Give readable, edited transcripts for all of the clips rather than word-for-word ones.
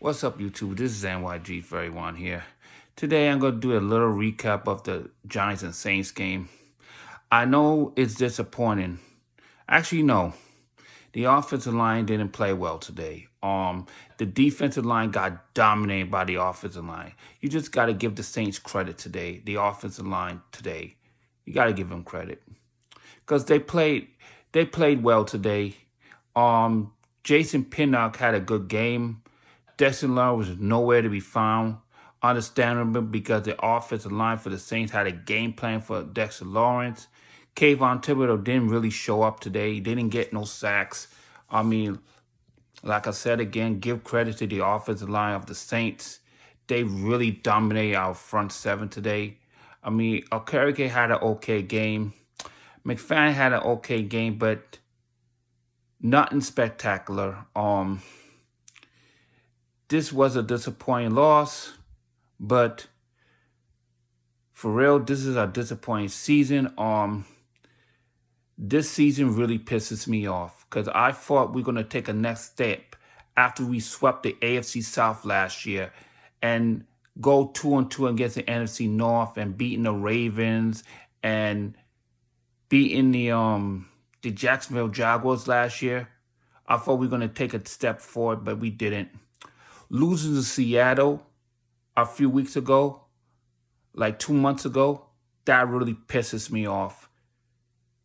What's up, YouTube? This is NYG31 here. Today, I'm going to do a little recap of the Giants and Saints game. I know it's disappointing. Actually, no. The offensive line didn't play well today. The defensive line got dominated by the offensive line. You just got to give the Saints credit today. The offensive line today, you got to give them credit because they played well today. Jason Pinnock had a good game. Dexter Lawrence was nowhere to be found. Understandable because the offensive line for the Saints had a game plan for Dexter Lawrence. Kayvon Thibodeau didn't really show up today. He didn't get no sacks. I mean, like I said again, give credit to the offensive line of the Saints. They really dominated our front seven today. I mean, Okereke had an okay game. McFadden had an okay game, but nothing spectacular. This was a disappointing loss, but for real, this is a disappointing season. This season really pisses me off because I thought we are gonna take a next step after we swept the AFC South last year and go 2-2 against the NFC North and beating the Ravens and beating the Jacksonville Jaguars last year. I thought we were gonna take a step forward, but we didn't. Losing to Seattle a few weeks ago, like 2 months ago, that really pisses me off.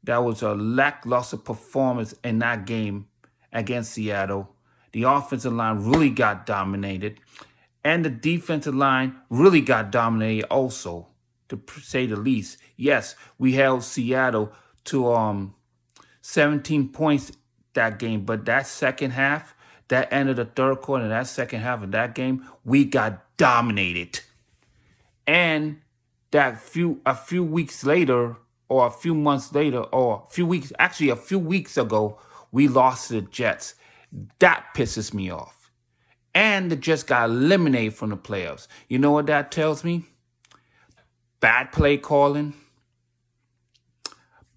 That was a lackluster performance in that game against Seattle. The offensive line really got dominated, and the defensive line really got dominated also, to say the least. Yes, we held Seattle to 17 points that game, but that second half, that end of the third quarter, that second half of that game, we got dominated. And a few weeks later, or a few months later, or a few weeks ago, we lost to the Jets. That pisses me off. And the Jets got eliminated from the playoffs. You know what that tells me? Bad play calling,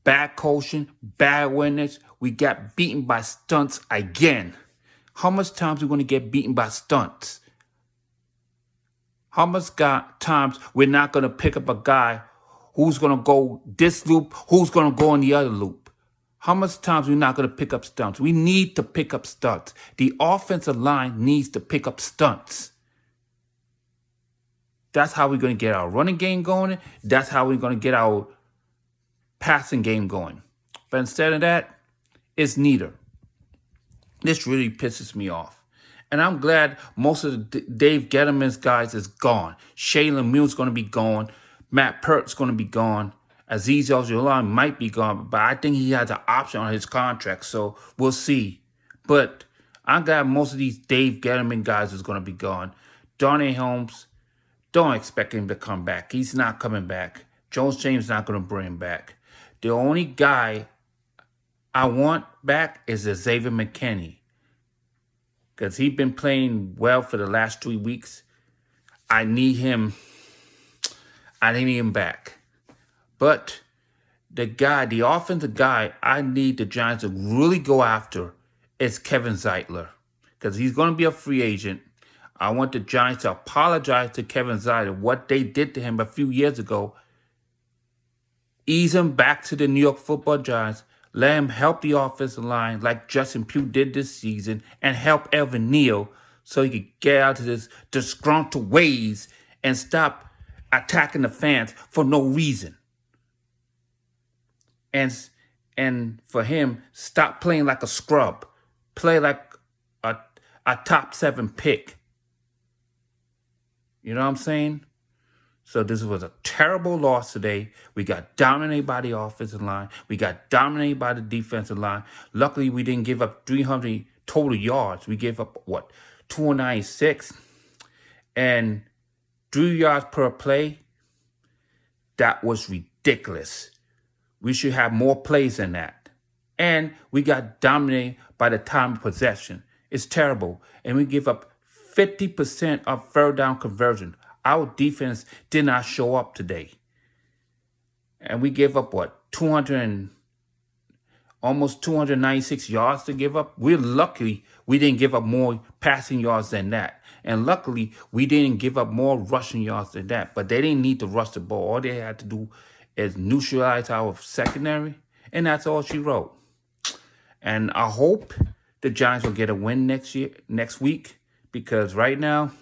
bad coaching, bad winners. We got beaten by stunts again. How much times are we going to get beaten by stunts? How much times we're not going to pick up a guy who's going to go this loop, who's going to go in the other loop? How much times we're not going to pick up stunts? We need to pick up stunts. The offensive line needs to pick up stunts. That's how we're going to get our running game going. That's how we're going to get our passing game going. But instead of that, it's neither. This really pisses me off. And I'm glad most of the Dave Gettleman's guys is gone. Shaylin Mule's going to be gone. Matt Peart's going to be gone. Azeez Ojulari might be gone, but I think he has an option on his contract, so we'll see. But I'm glad most of these Dave Gettleman guys is going to be gone. Darnay Holmes, don't expect him to come back. He's not coming back. Jones James not going to bring him back. The only guy I want back is Xavier McKinney, because he's been playing well for the last 3 weeks. I need him back. But the offensive guy I need the Giants to really go after is Kevin Zeitler, because he's going to be a free agent. I want the Giants to apologize to Kevin Zeitler, what they did to him a few years ago. Ease him back to the New York Football Giants. Let him help the offensive line like Justin Pugh did this season, and help Evan Neal so he could get out of this disgruntled ways and stop attacking the fans for no reason. And for him, stop playing like a scrub. Play like a top 7 pick. You know what I'm saying? So this was a terrible loss today. We got dominated by the offensive line. We got dominated by the defensive line. Luckily, we didn't give up 300 total yards. We gave up, 296? And 3 yards per play? That was ridiculous. We should have more plays than that. And we got dominated by the time of possession. It's terrible. And we give up 50% of third down conversion. Our defense did not show up today. And we gave up, 200 and almost 296 yards to give up. We're lucky we didn't give up more passing yards than that. And luckily, we didn't give up more rushing yards than that. But they didn't need to rush the ball. All they had to do is neutralize our secondary. And that's all she wrote. And I hope the Giants will get a win next week. Because right now,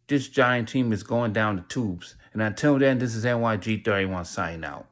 this Giant team is going down the tubes. And until then, this is NYG31 signing out.